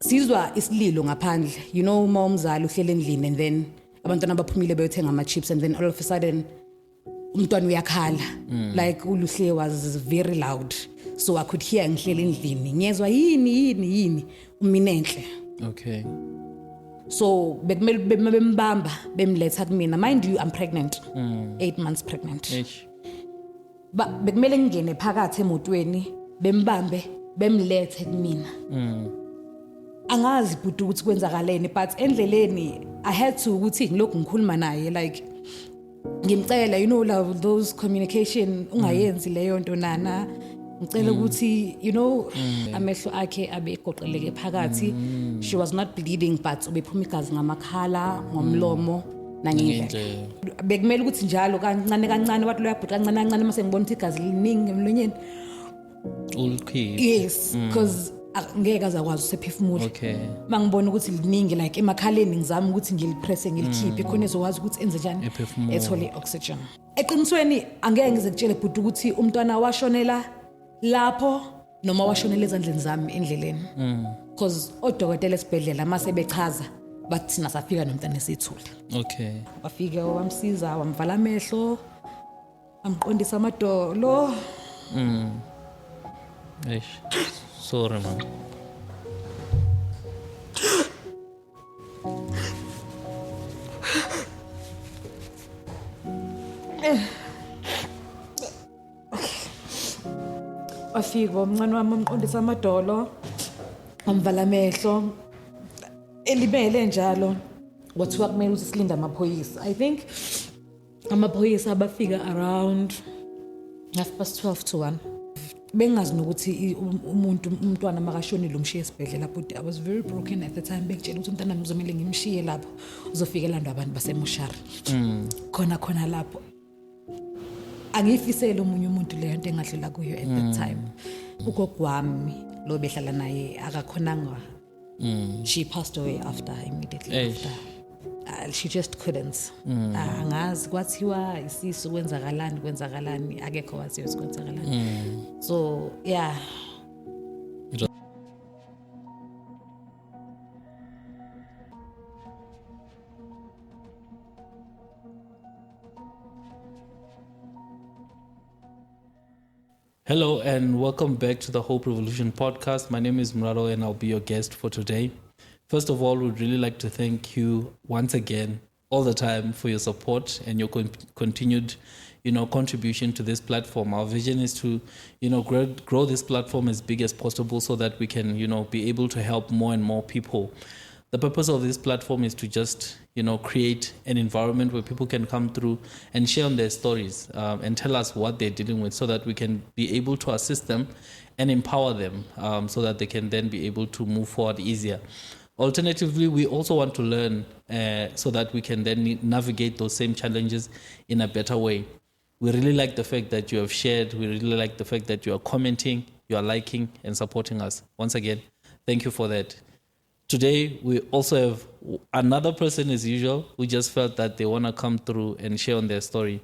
sizwa isililo ngaphandle, you know, uma umzali uhlele endlini and then abantwana abaphumile bayothenga ama chips and then all of a sudden umntwana uyakhala like uLuhle was very loud, so I could hear ngihlele endlini ngiyezwa yini uminenhle. Okay. So bekumele bembamba bemletha kumina, mind you I'm pregnant, 8 months pregnant. Ba bekumele ngene phakathi emotweni bembambe bemlethe kumina. Angazi but ukuthi kwenzakaleni, but endleleni I had to ukuthi ngilokhu ngikhuluma naye like ngimcela, you know, love those communication ungayenzi leyo nto nana, ngicela ukuthi you know amehlo akhe abe egoqeleke phakathi. She was not bleeding but ubephuma igazi ngamakhala ngomlomo nangindle. Bekumele ukuthi njalo kancane wathi lo yabhuqa kancane mase ngibona ukuthi igazi liningi emlonyeni. Yes, because ngeke azakwazi usephefumula. Okay. Mangibona ukuthi liningi like emakhaleni ngizama ukuthi ngilipresse ngilikhiphe khona ezokwazi ukuthi enze njani ethole oxygen. Eqinisweni angeke ngize kutshele bhuti ukuthi umntwana washonela lapho noma washonela ezandleni zami endleleni. Because odokotela esibhedlela mase bechaza bathi sina safika nomntana esithule. Okay. Bafike wamsiza wamvala amehlo amqondisa amadolo. Sorry man. Afika umncane wami amqondisa amadolo amvala amehlo elimele njalo kwathiwa kumele ukuthi silinda amaphoyisa. I think amaphoyisa abafika around 12:30 to 1. Bengazi nokuthi umntwana makashonile umshiye esibhedlela, but I was very broken at the time. Bekutshela ukuthi umntwana ngizomela ngimshiye lapho uzofika lando abantu basemoshari. Khona lapho angifisele umunye umuntu leyo nto engadlula kuyo at that time. Ugogwami lo behlala naye akakhonanga. She passed away immediately after. She just couldn't. Angazi kwathiwa isisu kwenzakalani akekho waziyo kwenzakalani. So yeah. Hello and welcome back to the Hope Revolution podcast. My name is Murado and I'll be your guest for today. First of all, we'd really like to thank you once again, all the time, for your support and your continued, contribution to this platform. Our vision is to, grow this platform as big as possible so that we can, be able to help more and more people. The purpose of this platform is to just, create an environment where people can come through and share on their stories and tell us what they're dealing with so that we can be able to assist them and empower them so that they can then be able to move forward easier. Alternatively, we also want to learn so that we can then navigate those same challenges in a better way. We really like the fact that you have shared. We really like the fact that you are commenting, you are liking and supporting us. Once again, thank you for that. Today, we also have another person as usual who just felt that they want to come through and share on their story.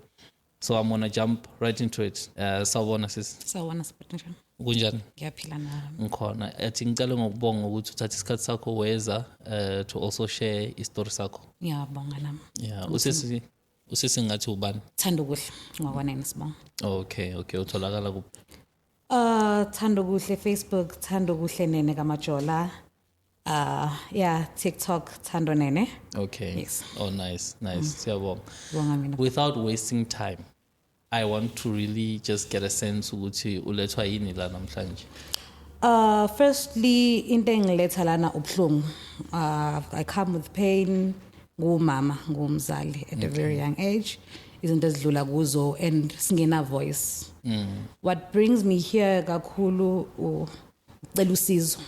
So I'm going to jump right into it. Sawubona sis. Sawubona sibhedlela. Kunjani? Ngiyaphila nami. Ngikhona. Athi ngicela ngokubonga ukuthi uthatha isikhathi sakho weza to also share istory sakho. Ngiyabonga nami. Yeah, usisi ngathi ubani? Thanda kuhle ngokwanene sibonga. Okay, utholakala kuphi? Thanda kuhle Facebook, thanda kuhle Nene Kamajola. TikTok Thando Nene. Okay. Yes. Oh, nice. Siyabonga. Without wasting time, I want to really just get a sense ukuthi ulethwa yini la namhlanje. Firstly, into engiletha lana ubuhlungu. I come with pain. Ngumama, ngumzali at a very young age. Izinto ezidlula kuzo and singena voice. What brings me here kakhulu ucela usizo.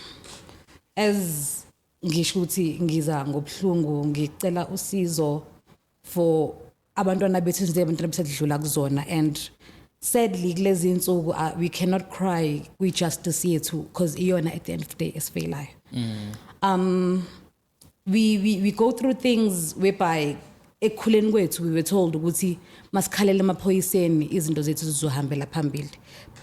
As ngisho ukuthi ngiza ngobuhlungu ngicela usizo for abantwana bethu abantwana besedlula kuzona, and sadly kulezi insuku we cannot cry we justice yethu because iyona at the end of the day esifelayo. We go through things whereby ekukhuleni kwethu we were told ukuthi masikhalele emaphoyiseni izinto zethu zizohambela phambili,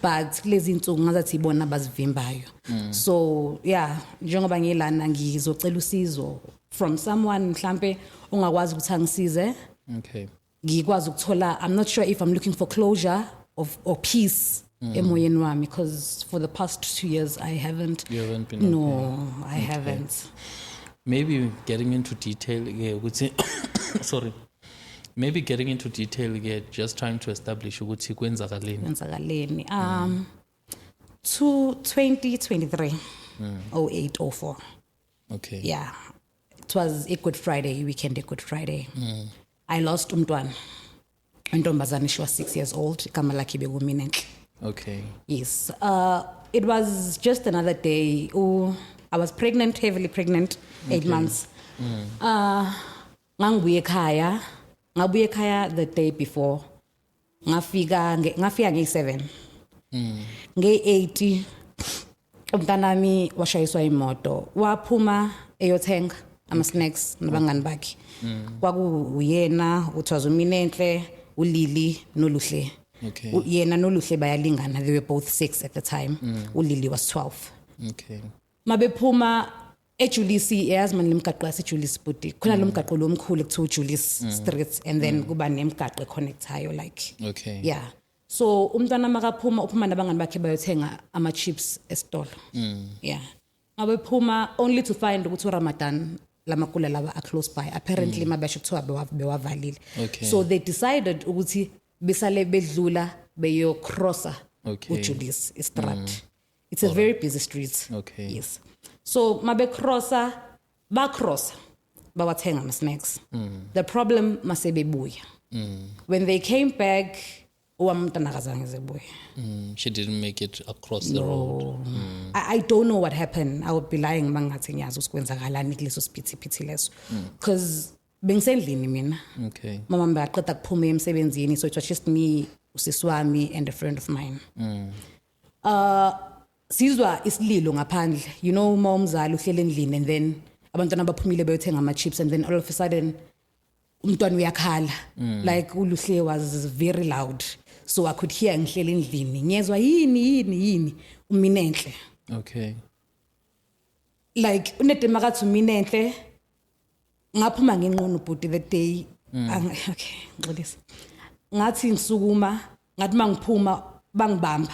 but lezi insuku ngazathi ibona abazivimbayo. So yeah, njengoba ngilana ngizocela usizo from someone mhlambe ongakwazi ukuthi angisize. Okay. Ngikwazi ukuthola, I'm not sure if I'm looking for closure or peace emoyeni wami, because for the past 2 years I haven't. You haven't been. No, I haven't. Maybe getting into detail ukuthi sorry. Maybe getting into detail just trying to establish ukuthi kwenzakaleni. 2023 08 04. Okay. Yeah. It was a Good Friday, weekend a Good Friday. I lost umntwana. Untombazane, she was 6 years old. Igama lakhe bekuminenhle. Okay. Yes. It was just another day. I was pregnant, heavily pregnant, 8 months. Ngabuye ekhaya the day before. Ngafika nge7. Nge8 umntanami washayiswa imoto. Waphuma eyothenga ama snacks nabangani bakhe. Kwakuyena, uthwaza uminenhle, uLili noLuhle. Okay. Yena noLuhle bayalingana, they were both 6 at the time. uLili was 12. Okay. Mabephuma eJulisi, yazi manje lemgaqo yaseJulisi buti. Khona lo mgaqo lo mkhulu ekuthiwa uJulisi Street, and then kuba nemgaqo econnectayo like. Okay. Yeah. So umntwana makaphuma uphuma nabangani bakhe bayothenga ama chips esitolo. Yeah. Mabephuma only to find ukuthi uRamadan lamakula laba are close by. Apparently mabasho kuthiwa bewavalile. Okay. So they decided ukuthi besale bedlula beyo crosser uJulius Street. It's a very busy street. Okay. Yes. So mabe crosser bawathenga ama snacks. The problem masebebuya. When they came back uwamntana kazange zebuya. She didn't make it across the road. I don't know what happened. I would be lying mangathi ngiyazi usikwenzakalani kuleso siphithiphithi leso. Because bengisendlini mina. Okay. Mama mbaqeda kuphuma emsebenzini, so it was just me, usisi wami and a friend of mine. Sizwa isililo ngaphandle. You know uma umzali uhlele endlini and then abantwana baphumile bayothenga ama chips and then all of a sudden umntwana uyakhala. Like uLuhle was very loud. So I could hear ngihlele endlini. Ngiyezwa yini uminenhle. Okay. Like unedema kathi uminenhle ngaphuma ngenqono bhuti that day. Okay, ngixolisa. Ngathi ngisukuma, ngathi mangiphuma bangibamba.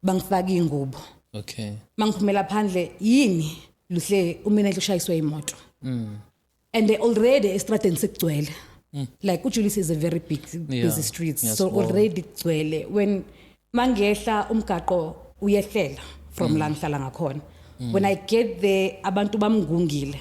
Bangifaka ingubo. Okay. Mangiphumela phandle yini Luhle uminenhle ushayiswe imoto. And they already estradeni sekugcwele. Like uJulius is a very big busy street. Yes, So already kugcwele. When mangehla umgaqo uyehlela from la ngihlala ngakhona. When I get there abantu bamngungile.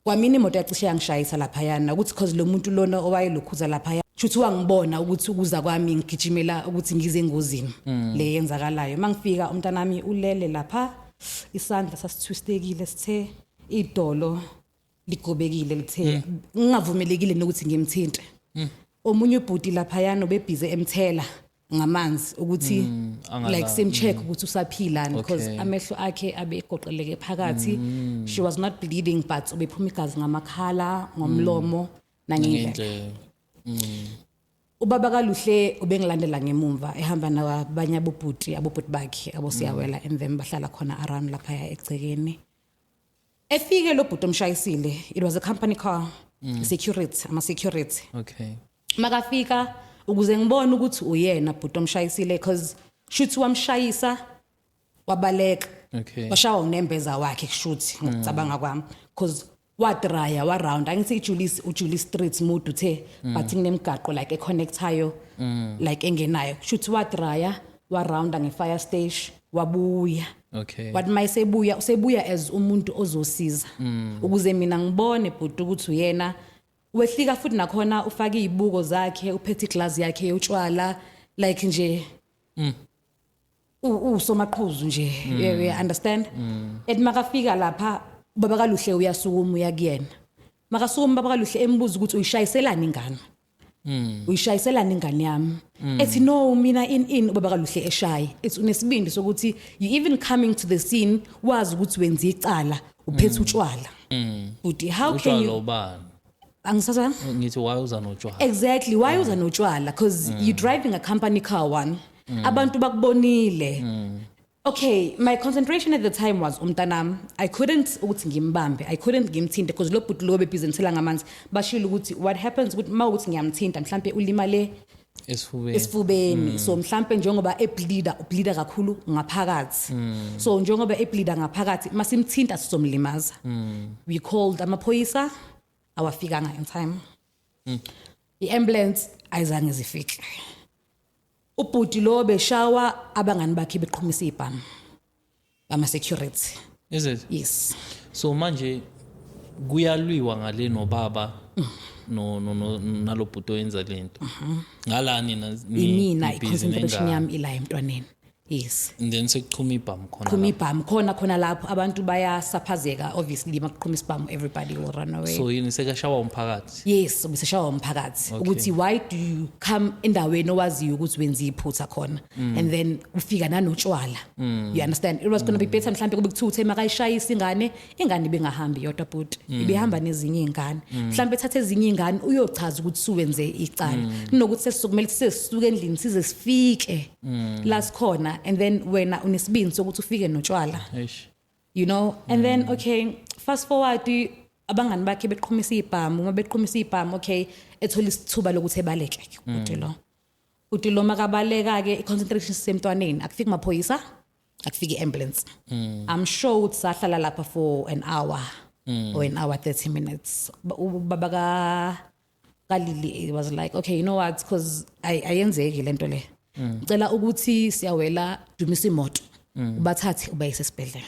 Kwamini imoto yacishe yangishayisa lapha yana ukuthi because lo muntu lona owayelokhuza lapha yana futhi wangibona ukuthi ukuza kwami ngigijimela ukuthi ngize engozini le yenzakalayo. Mangifika umntanami ulele lapha, isandla sasitwistekile sithe, idolo ligobekile lithe ngingavumelekile nokuthi ngimthinte. Omunye ubhuti lapha yana obebhize emthela ngamanzi ukuthi like sim check ukuthi usaphila because amehlo akhe abe egoqeleke phakathi. She was not bleeding but ubephuma igazi ngamakhala, ngomlomo nangindle. Ubaba kaLuhle ubengilandela ngemumva ehamba nabanye abobhuti bakhe abosiyawela and then bahlala khona around lapha egcekeni. Efike lo bhuti omshayisile, it was a company car, security, ama security. Okay. Makafika ukuze ngibone ukuthi uyena bhuti omshayisile because shuthi wamshayisa wabaleka. Okay. Washawa unembeza wakhe kushuthi ngicabanga kwami because wadraya wa round angithi uJulius Street mood uthe but nginemgaqo like econnectayo like engenayo shuthi wadraya wa round nge-fire station wabuya. Okay. But usebuya as umuntu ozosiza ukuze mina ngibone bhuti ukuthi uyena wehlika futhi nakhona ufaka izibuko zakhe uphethe iglass yakhe yotshwala like nje usomaqhuzu nje you understand. Makafika lapha ubaba kaLuhle uyasukuma uya kuyena. Makasukuma baba kaLuhle embuza ukuthi uyishayiselani ingane. Uyishayiselani ingane yami. Ethi no mina in ubaba kaLuhle eshayi. It's unesibindi sokuthi you even coming to the scene wazi ukuthi wenza icala uphethe utshwala. Uthi how can you angisaza ngithi why uza notshwala. Exactly, why uza notshwala because you driving a company car one abantu bakubonile. Okay, my concentration at the time was umntanami. I couldn't ukuthi ngimbambe, I couldn't ngimthinte because lo bhuti lo bebhizinisela ngamanzi bashilo ukuthi what happens ukuthi mawukuthi ngiyamthinta mhlambe ulimale esifubeni so mhlambe njengoba ebleeda kakhulu ngaphakathi so njengoba ebleeda ngaphakathi masimthinta sizomlimaza. We called amaphoyisa awafikanga in time. I-ambulance ayizange zifike. Ubhuti lo beshawa abangani bakhe beqhumisa ibhamu bama security. Is it? Yes. So manje kuyalwiwa ngale nobaba no nalo bhuti oyenza lento. Ngalani mina i-concentration yami ila emntwaneni. Yes. And then sekuqhuma ibhamu khona. Qhuma ibhamu khona lapho abantu bayasaphazeka obviously maqhuma ibhamu everybody will run away. So yini sekashawa umphakathi? Yes, ubeseshawa umphakathi. Ukuthi why do you come endaweni owaziyo ukuthi wenza iphutha khona and then ufika nanotshwala. You understand? It was going to be better mhlambe kube kuthuthe makayishayisa ingane bengahambi yodwa but ibehamba nezinye izingane. Mhlambe ethathe ezinye izingane uyochaza ukuthi suwenze icala. Kunokuthi sesizokumele sisisuke endlini size sifike last corner and then wena unesibindi sokuthi ufike notshwala. You know, and then okay, fast forward abangani bakhe beqhumisa ibhamu, uma beqhumisa ibhamu okay, ethola isithuba lokuthi ebaleke ukuthi lo. Uthi lo makabaleka ke i-concentration semntwaneni akufika amaphoyisa, akufika i-ambulance. I'm sure ukuthi sahlala lapha for an hour or an hour 30 minutes. Baba Kalili was like, okay, you know what, because ayenzeki lento le. Ngicela ukuthi siyawela dumisa imoto ubathathe ubayise esibhedlela.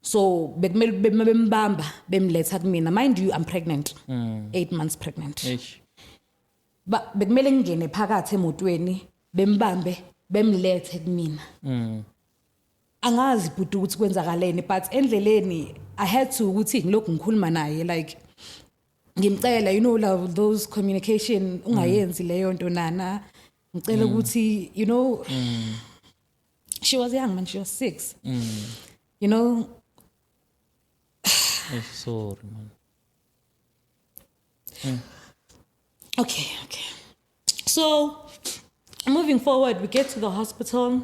So bekumele bembamba bemletha kumina, mind you I'm pregnant 8 months pregnant. Ba bekumele ngene phakathi emotweni bembambe bemlethe kumina. Angazi bhuti ukuthi kwenzakaleni but endleleni I had to ukuthi ngilokhu ngikhuluma naye like ngimcela you know love those communication ungayenzi leyo nto nana. Ngicela ukuthi you know she was young man, she was 6. You know sorry man. Okay. So moving forward we get to the hospital.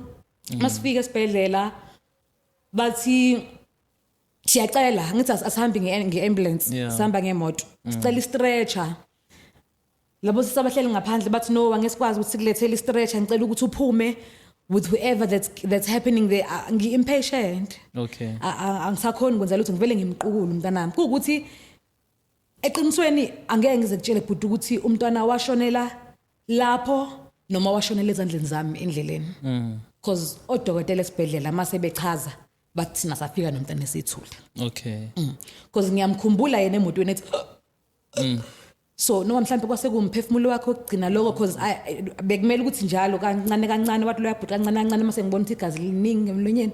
Masifika esibhedlela bathi siyacela ngithi asihambe nge-ambulance sihamba ngemoto sicela i-stretcher. Labo sisabahleli ngaphandle bathi no angesikwazi ukuthi sikulethele i-stretcher ngicela ukuthi uphume with whoever that's happening there. Ngi-impatient. Okay. Angisakhoni ukwenza lutho ngivele ngimqukule umntanami kuukuthi eqinisweni angeke ngize kutshele bhuti ukuthi umntwana washonela lapho noma washonela ezandleni zami endleleni. Because odokotela esibhedlela mase bechaza bathi sina safika nomntana esithule. Okay. Because ngiyamkhumbula yena emotweni ethi so noma mhlambe kwase kumphefumulo wakhe ogcina lokho because bekumele ukuthi njalo kancane wathi lo yabhuta kancane mase ngibona ukuthi igazi liningi emlonyeni.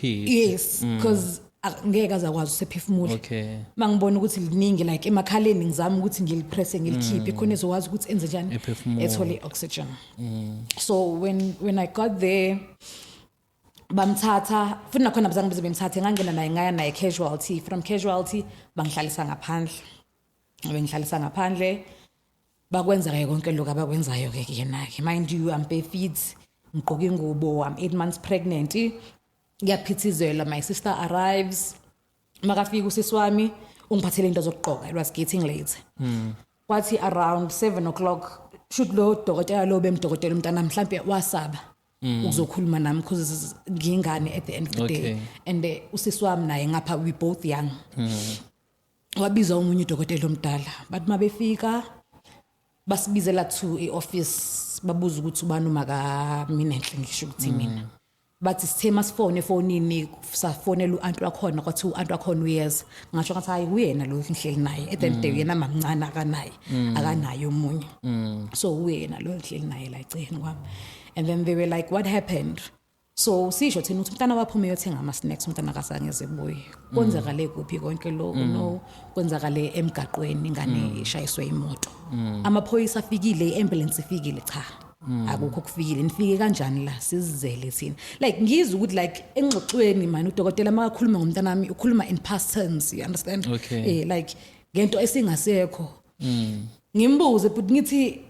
Yes, because ngeke azakwazi usephefumula. Okay. Mangibona ukuthi liningi like emakhaleni ngizama ukuthi ngilipresse ngilikhiphe khona ezokwazi ukuthi enze njani ethole oxygen. So when I got there bamthatha futhi nakhona bazange beze bemthathe ngangena naye ngaya naye casualty, from casualty bangihlalisa ngaphandle. Bengihlalisa ngaphandle bakwenza ke konke lokho abakwenzayo ke yena ke mind you I'm bare feet ngigqoka ingubo, I'm 8 months pregnant. Ngiyaphithizela, my sister arrives makafika usisi wami ungiphathele into zokugqoka. It was getting late. Kwathi around 7 o'clock shoot lo dokotela lo bemdokotela umntana mhlambe wasaba ukuzokhuluma nami because ngingane at the end of the day. And usisi wami naye ngapha we both young. Wabiza umunye udokotela omdala bathi mabefika basibizela to e-office babuza ukuthi ubani umaka mina enhle ngisho ukuthi mina bathi sithe masifone efonini safonela uantu wakhona kwathi uantu wakhona uyeza ngasho ngathi hayi uyena lo ngihleli naye at the end of the day yena mamncane akanayo umunye so uyena lo ngihleli naye la eceni kwami. And then they were like what happened. So sisho thina ukuthi umntana waphume yothenga ama snacks umntana akasangeze buye. Kwenzakale kuphi konke lokho no kwenzakale emgaqweni ingane ishayiswe imoto. Amaphoyisa afikile, iambulance ifikile cha. Akukho kufikile nifike kanjani la sizizele thina. Like ngizwe ukuthi like engxoxweni man udokotela makakhuluma ngomntana wami ukhuluma in past tense, you understand? Like ngento esingasekho. Ngimbuze but ngithi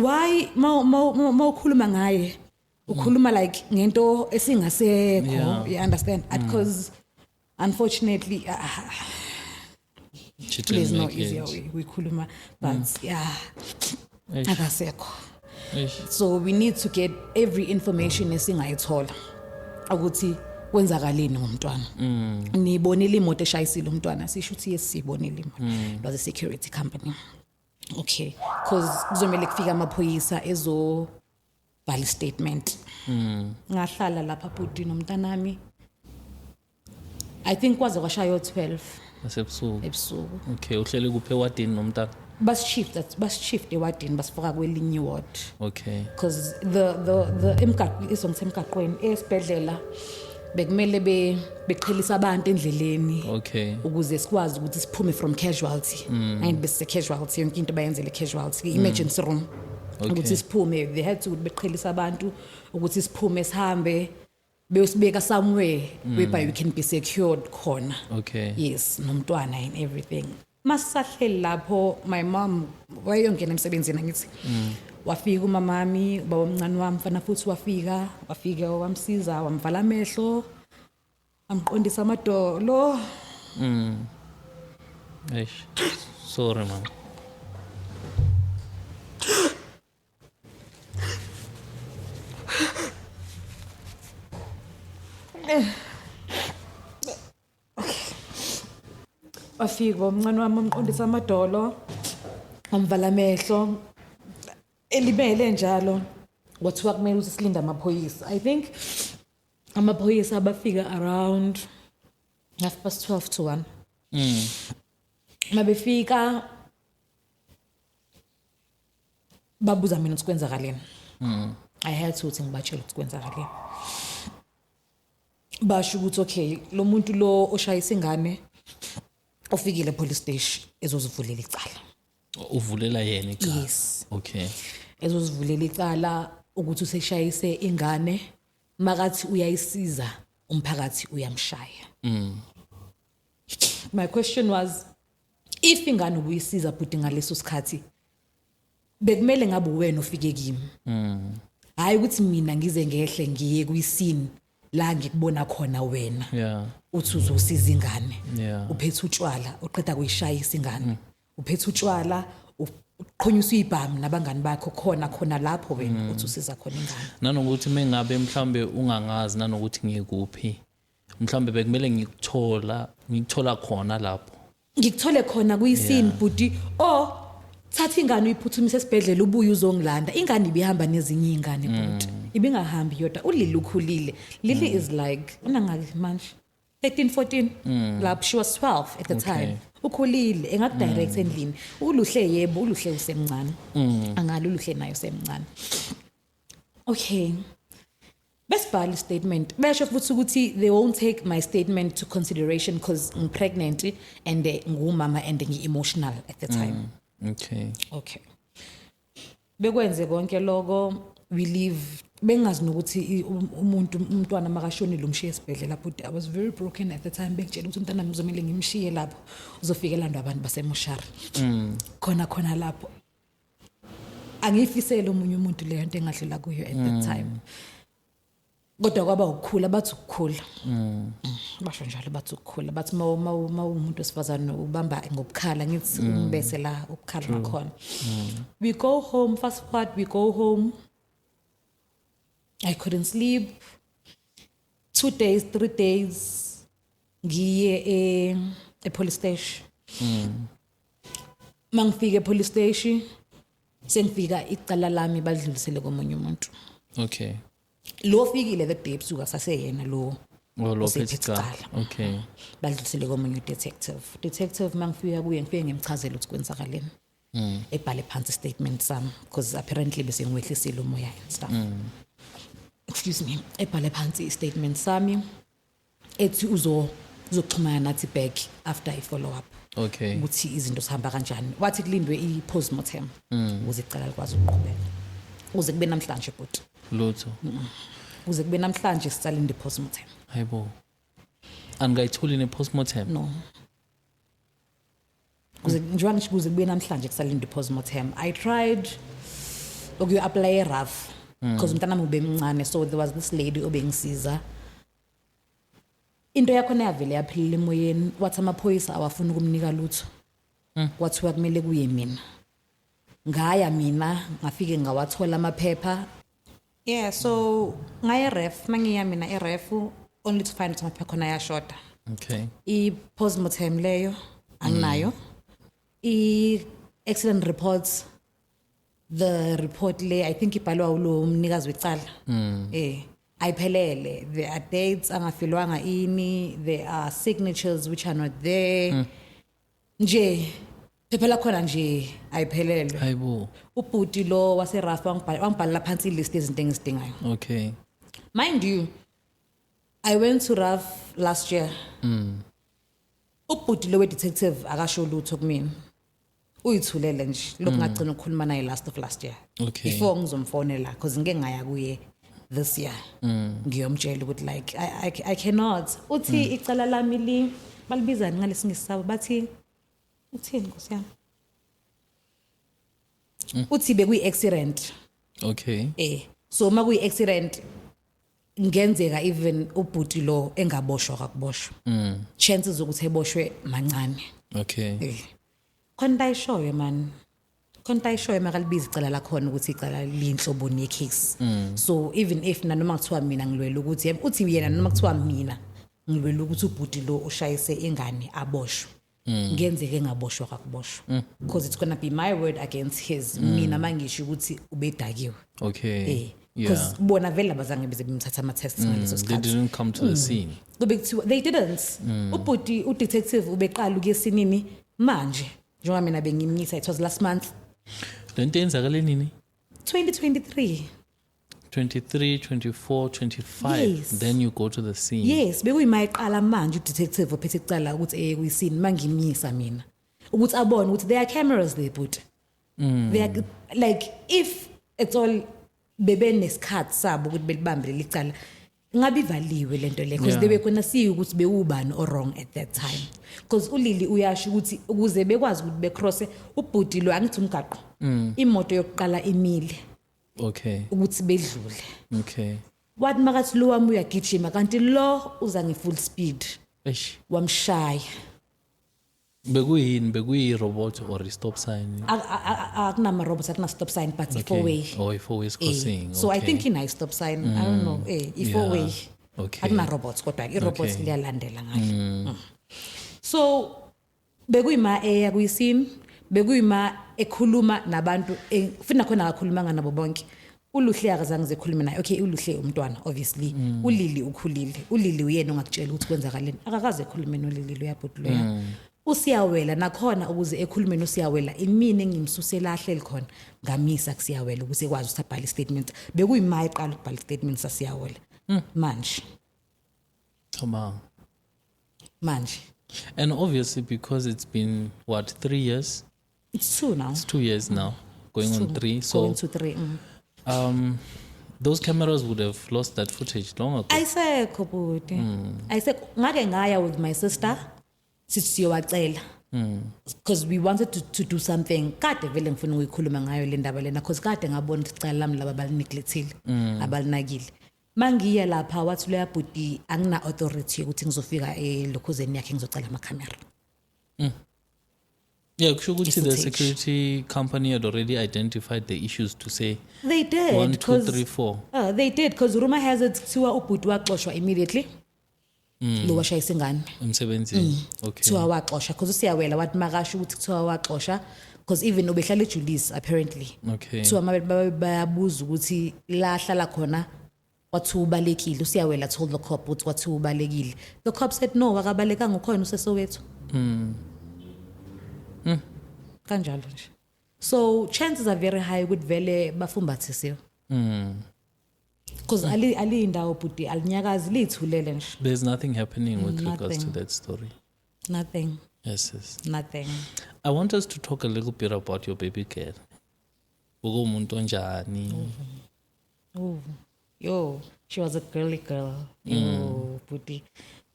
why mawukhuluma ngaye ukhuluma like ngento esingasekho, you understand? Because unfortunately there's no easier way we khuluma, but akasekho. So we need to get every information esingayithola ukuthi kwenzakaleni ngomntwana. Nibonile imoto eshayisile umntwana, sisho ukuthi yes sibonile imoto. It was a security company. Okay, because kuzomela kufika amaphoyisa ezobhala statement. Ngahlala lapha bhuti nomntanami. I think kwaze kwashaya 12 ebusuku. Okay, uhlele kuphe wadini nomntana? Bas-shift ewadini basifaka kwelinye ward. Okay. Because the emgaqweni esibhedlela bekumele beqhelisa abantu endleleni. Okay. Ukuze sikwazi ukuthi siphume from casualty. And bese casualty yonke into bayenzele casualty, emergency room. Ukuthi siphume, they had to beqhelisa abantu ukuthi siphume sihambe beyosibeka somewhere whereby we can be secured khona. Okay. Yes, nomntwana and everything. Masahleli lapho my mom wayongena emsebenzini ngithi wafika umamami ubaba omncane wami mfana futhi wafika wamsiza wamvala amehlo amqondisa amadolo. Eish. Sorry man. Wafika umncane wami amqondisa amadolo amvala amehlo elibele njalo kwathiwa kumele ukuthi silinde amaphoyisa. I think amaphoyisa abafika around 12:30 to 1. Mabefika babuza mina ukuthi kwenzakaleni. I had to think batshela ukuthi kwenzakaleni. Basho ukuthi okay lo muntu lo oshayisa ingane ofikile police station ezozivulela icala. Uvulela yena icala? Yes. Okay. Ezozivulela icala ukuthi useshayise ingane makathi uyayisiza umphakathi uyamshaya. My question was if ingane ubuyisiza but ngaleso sikhathi bekumele ngabe wena ufike kimi. Hayi ukuthi mina ngize ngehle ngiye kwisini la ngikubona khona wena. Yeah. Uthi uzosiza ingane. Yeah. Uphethe utshwala uqeda kuyishayisa ingane. Uphethe utshwala uqhonyisa ibhamu nabangani bakho khona lapho wena uthi usiza khona ingane. Nanokuthi mengabe mhlambe ungangazi nanokuthi ngikuphi. Mhlambe bekumele ngikuthola khona lapho. Ngikuthole khona kuyisini budi thatha ingane uyiphuthumise esibhedlela ubuye uzongilanda. Ingane ibihamba nezinye ingane budi. Ibingahambi yodwa ulili ukhulile. Lily is like unangaki manje 13-14 lapho she was 12 at the time. Ukhulile engakudirect endlini. Uluhle yebo uluhle usemncane. Angalo uluhle nayo semncane. Okay. Besibhala statement. Basho futhi ukuthi they won't take my statement to consideration because I'm pregnant and ngumama and ngi-emotional at the time. Okay. Bekwenze konke lokho we leave bengazi nokuthi umntwana makashonile umshiye esibhedlela but I was very broken at the time bekutshela ukuthi umntwana ngizomela ngimshiye lapho uzofika landwa abantu basemoshari. Khona lapho angifisele umunye umuntu leyo into engadlula kuyo at that time. Kodwa kwaba ukukhula bathi ukukhula. Basho njalo bathi ukukhula bathi ma umuntu osifazana ubamba ngobukhala ngithi umbese la ukukhala nakhona. We go home, fast forward we go home. I couldn't sleep. 2 days, 3 days ngiye e police station. Mangifika e police station sengifika icala lami badlulisele komunye umuntu. Okay. Lo fikile the day ebusuku asaseyena lo ophethe. Okay. Badlulisele komunye detective mangifika kuye ngifike ngimchazela ukuthi kwenzakaleni. Ebhale phansi statement sami because apparently bese ngwehlisile umoya and stuff. Excuse me. Ebhale phansi statement sami ethi uzoxhumana nathi back after I follow up. Okay. Ukuthi izinto zihamba kanjani. Wathi kulindwe i-postmortem ukuze icala likwazi ukuqhubeka. Uze kube namhlanje but lutho. Uze kube namhlanje sicalinde postmortem. Hayibo. Angayitholi ne postmortem? No. Kuze kube namhlanje kusalinde postmortem. I tried ukuyi-apply rough because umntanami ubemncane, so there was this lady obengisiza. Into yakhona yavele yaphelile emoyeni, wathi amaphoyisa awafuna ukumnika lutho. Kwathiwa kumele kuye mina. Ngaya mina ngafike ngawathola amaphepha. Yeah, so ngaya ref, mangiya mina e-ref only to find amaphepha khona yashoda. Okay. I-postmortem leyo anginayo. I-accident reports, the report le, I think ibhalwa ulo umnikazi wecala. Ayiphelele. There are dates angafilwanga ini, there are signatures which are not there. Nje phepha lakhona nje ayiphelele. Hayibo. Ubhuti lo wase-RAF wangibhalela phansi ilist yezinto engizidingayo. Okay. Mind you, I went to RAF last year. Ubhuti lo we-detective akasho lutho kumina. Uyithulele nje lokhu ngagcina ukukhuluma naye last of last year. Okay. Before ngizomfonela because ngeke ngaya kuye this year. Ngiyomtshela ukuthi like I cannot. Uthi icala lami li balibizani ngalesingisabo bathi uthini Nkosi yami? Uthi bekuyi-accident. Okay. So uma kuyi-accident ngenzeka even ubhuti lo engaboshwa kakuboshwa. Chances zokuthi eboshwe mancane. Okay. Khona ayishoyo man. Khona ayishoyo makalibiza icala lakhona ukuthi icala linhloboni ye-case. So even if nanoma kuthiwa mina ngilwela ukuthi uthi yena noma kuthiwa mina ngilwela ukuthi ubhuti lo ushayise ingane aboshwe. Ngenzeke engaboshwa kakuboshwa. Because it's gonna be my word against his. Mina mangisho ukuthi ubedakiwe. Okay. Because bona vele abazange beze bimthatha ama-tests ngaleso They sikhathi. didn't come to the scene. They didn't. Ubhuti udetective ubeqala ukuyesinini manje. Njengoba mina bengimnyisa, it was last month. Lento yenzakale nini? 2023. 23, 24, 25. Yes. Then you go to the scene. Yes, bekuyimayiqala manje udetective ophethe icala ukuthi kuyisini mangimnyisa mina. Ukuthi abone ukuthi there are cameras there but. They are like if it's all bebe nesikhathi sabo ukuthi belibambe licala ngabe ivaliwe lento le because they were gonna see ukuthi bewubani or wrong at that time because uLili uyasho ukuthi ukuze bekwazi ukuthi becross ubhuti lo angithi umgaqo imoto yokuqala imile Okay. ukuthi bedlule. Okay. Wathi makathi lo wami uyagijima kanti lo uza nge-full speed Eish. wamshaya. Bekuyi-robot or a stop sign? Akunama robots akuna stop sign but Okay. four-way. Oh, four-way crossing. So I Okay. think ina stop sign I don't know four-way. Okay. Akuna robots kodwa i-robots Okay. liyalandela ngayo. So bekuyima eya kuyisini bekuyima ekhuluma nabantu funa khona akakhulumanga nabo bonke. Uluhle akazange zekhuluma naye. Okay, Uluhle umntwana obviously. uLili ukhulile. uLili uyena ongakutshela ukuthi kwenzakaleni. Akakaze ekhulume noLili uyabhuti loya. Usiyawela nakhona ukuze ekhulumeni usiyawela imini engimsusela ahle likhona ngamisa kusiyawela ukuze ekwazi ukuthi abhale statement. Bekuyima eqala ukubhala statement sasiyawela. Manje. Come on. Manje. And obviously because it's been, what, 3 years? It's 2 now. It's 2 years now. Going on 3. So Going to 3. those cameras would have lost that footage long ago. Ayisekho bhuti. Ayisekho ngake ngaya with my sister sithi siyowacela. Because we wanted to do something. Kade vele ngifuna ukuyikhuluma ngayo le ndaba lena because kade ngabona ukuthi icala lami laba balineglectile abalinakile. Mangiya lapha wathi lo bhuti angina authority ukuthi ngizofika elokhuzeni yakhe ngizocela ama camera. Yeah, kusho ukuthi the footage. security company had already identified the issues to say They did 1, 2, 3, 4. They did because rumor has it kuthiwa ubhuti waxoshwa immediately. Lo washayisa ingane. Emsebenzini. Okay. Kuthiwa waxoshwa because usiyawela wathi makasho ukuthi kuthiwa waxoshwa because even obehlala eJulius apparently. Okay. Kuthiwa bayabuza ukuthi la hlala khona wathi ubalekile. Usiyawela told the cop ukuthi wathi ubalekile. The cop said no akabalekanga ukhona useSoweto. Kanjalo nje. So chances are very high ukuthi vele bafumbathisiwe. Because ali indawo bhuti alinyakazi lithulele nje. There's nothing happening with regards to Nothing. that story. Nothing. Yes, yes. Nothing. I want us to talk a little bit about your baby girl. Umuntu onjani? Oh, yo, she was a girly girl. Yo, bhuti.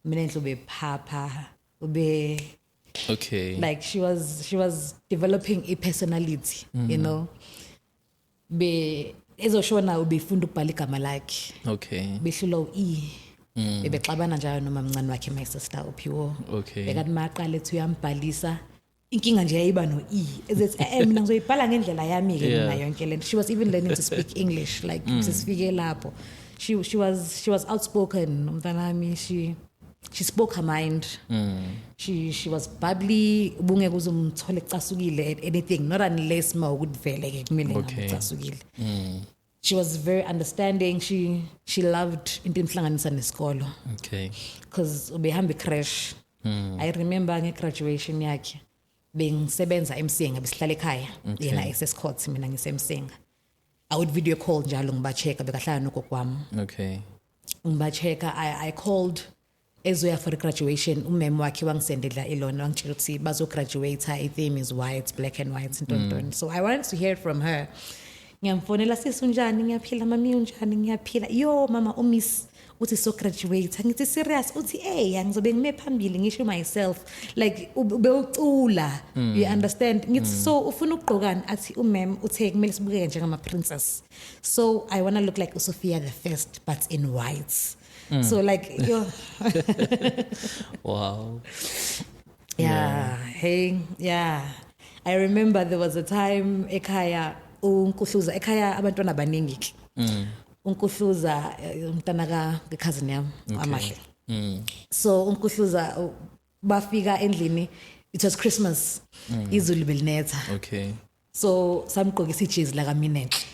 Mina ndlobe phapha. Ube Okay. like she was developing a personality, you know. ezoshona ubefunda ukubhala igama lakhe Okay. behlula u-E bebexabana njalo noma mncane wakhe my sister uphiwo Okay. bekathi maqala ethi uyambhalisa inkinga nje yayiba no-E ezethi mina ngizoyibhala ngendlela yami-ke mina yonke lento. She was even learning to speak English like sesifike lapho she was outspoken umntanami she spoke her mind. She was bubbly ubungeke uzumthole ecasukile at anything not unless mawukuthi vele ke kumele ngicasukile. She was very understanding. She loved into emhlanganisa nesikolo. Okay. Because ubehamba crash. I remember ngegraduation yakhe bengisebenza eMsinga besihlala ekhaya yena esescourt mina ngisemsinga. I would video call njalo ngibacheka bekahlala nogokwami. Okay. Ngibacheka I called ezoya for graduation umem wakhe wangisendela ilona wangitshela ukuthi bazograduate I theme is white black and white ntontoni. So I wanted to hear from her. Ngiyamfonela sisi unjani ngiyaphila mami unjani ngiyaphila yo mama umiss uthi so graduate ngithi serious uthi ngizobe ngime phambili ngisho myself like ubeucula you understand ngithi so ufuna ukugqokani athi umem uthe kumele sibukeke njengama princess so I want to look like uSophia the first but in white. So like yo Wow. Yeah. I remember there was a time ekhaya uNkuhluza ekhaya abantwana abaningi uNkuhluza umntana ka cousin yami amahle. So uNkuhluza bafika endlini it was Christmas izulu belinetha. Okay. So samgqokisa ijezi la kaMinenhle.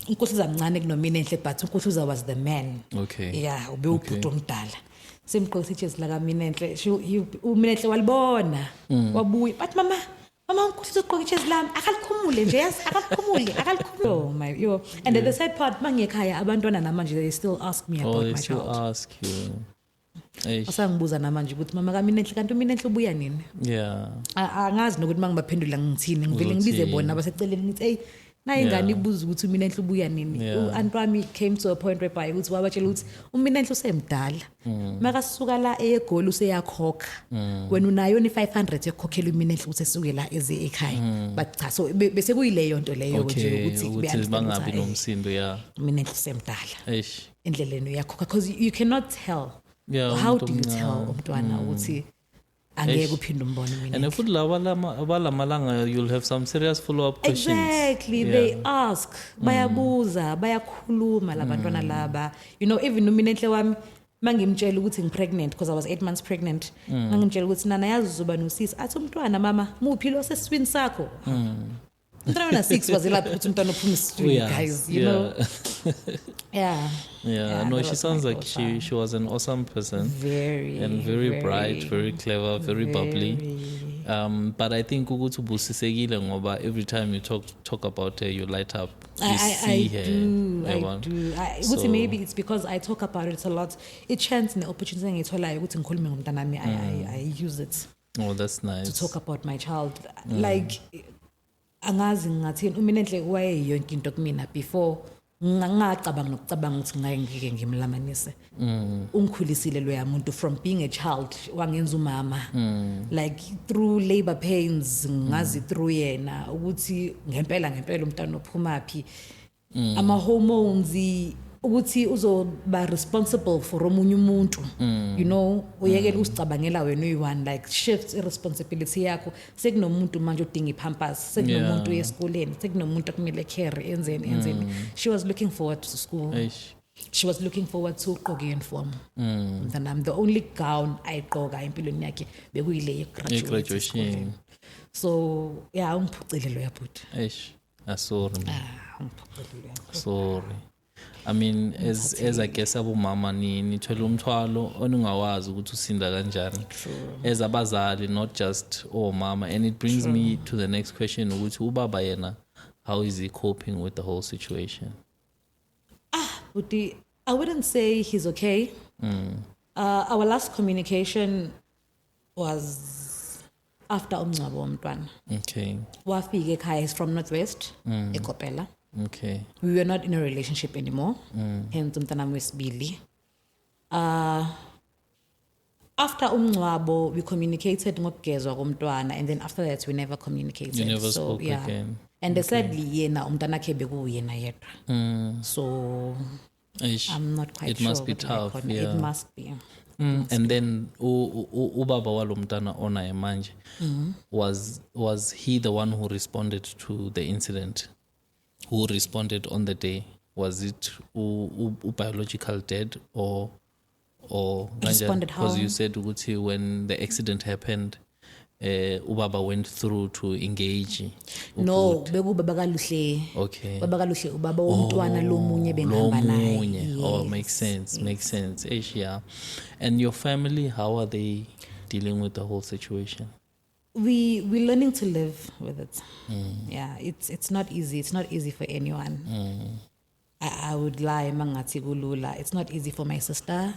uNkuhluza mncane kunoMinenhle but uNkuhluza was the man. Okay. Yeah, ubewubhuti omdala. Simgqokisa ijezi la kaMinenhle. uMinenhle walibona. Wabuya bathi mama uNkuhluza ugqoka ijezi lami akalikhumule nje yazi akalikhumule. Oh my yo. And at the sad part mangekhaya abantwana namanje they still ask me about my still child. ask you. Asangibuza namanje ukuthi mama kaMinenhle kanti uMinenhle ubuya nini? Yeah. Angazi nokuthi mangibaphendula ngithini ngivele ngibize bona baseceleni ngithi na ingane ibuza ukuthi uMinenhle ubuya nini. U-aunt wami came to a point whereby ukuthi wabatshela ukuthi uMinenhle usemdala. Makasuka la eGoli useyakhokha. Wena unayo ni 500 yokukhokhela uMinenhle ukuthi esuke la eze ekhaya. But cha so bese kuyileyo nto leyo nje ukuthi bangabi nomsindo ya. uMinenhle usemdala. Endleleni uyakhokha because you cannot tell. Yeah, how do you tell umntwana ukuthi angeke uphinde umbone mina? And if abalamalanga you'll have some serious follow-up questions. Exactly. They ask, bayabuza, bayakhuluma labantwana laba. You know, even uMinenhle wami mangimtshela ukuthi ngipregnant because I was 8 months pregnant. Mangimtshela ukuthi nana yazi uzoba nosisi athi umntwana mama muphi lo sesiswini sakho. Umntwana 6 was lapho ukuthi umntwana uphuma isiswini guys, you know. Yeah, no, she sounds like she was an awesome person. Very bright, very clever, very bubbly. But I think ukuthi ubusisekile ngoba every time you talk about her you light up. You see her. I do. Maybe it's because I talk about it a lot. It chance the opportunity ngitholayo ukuthi ngikhulume ngomntanami I use it. Oh, that's nice. To talk about my child. Like angazi ngathini uMinenhle waye yonke into kumina before ngacabanga nokucabanga ukuthi ngeke ngimlamanise. Ungikhulisile loya muntu from being a child wangenza umama. Like through labor pains ngazi through yena ukuthi ngempela umntwana ophumaphi. Ama hormones ukuthi uzoba responsible for omunye umuntu. You know uyekela usicabangela wena uyi-one like shift irresponsibility yakho sekunomuntu manje udinga ipampers sekunomuntu esikoleni sekunomuntu okumele carry enzeni. She was looking forward to school. She was looking forward to ugqoka uniform. And I'm the only gown ayigqoka empilweni yakhe bekuyile graduation. So yeah ungiphucile lo yabhuti. Sorry. I mean as I guess abomama nithola umthwalo oningawazi ukuthi usinda kanjani as abazali not just mama. And it brings me to the next question ukuthi ubaba yena how is he coping with the whole situation? But I wouldn't say he's okay. Our last communication was after umncwabo womntwana. Okay. Wafika ekhaya, he's from Northwest, eKopela. Okay. We were not in a relationship anymore. Hence umntana wesibili. after umngcwabo we communicated ngokugezwa komntwana, and then after that we never communicated. You never spoke again. And sadly yena umntana wakhe bekuyena yedwa. So I'm not quite it sure. It must be tough. Yeah. It must be. And then ubaba walo mntana onaye manje, was he the one who responded to the incident? Who responded on the day? Was it biological dad or responded how? Because you said ukuthi when the accident happened, ubaba went through to engage. No, bekubaba kaluhle. Okay. Baba kaluhle ubaba womntwana lomunye bengihamba naye. Yes. Oh, makes sense. Makes sense. Yeah. And your family, how are they dealing with the whole situation? We're learning to live with it. Yeah, it's not easy. It's not easy for anyone. I would lie mangathi kulula. It's not easy for my sister.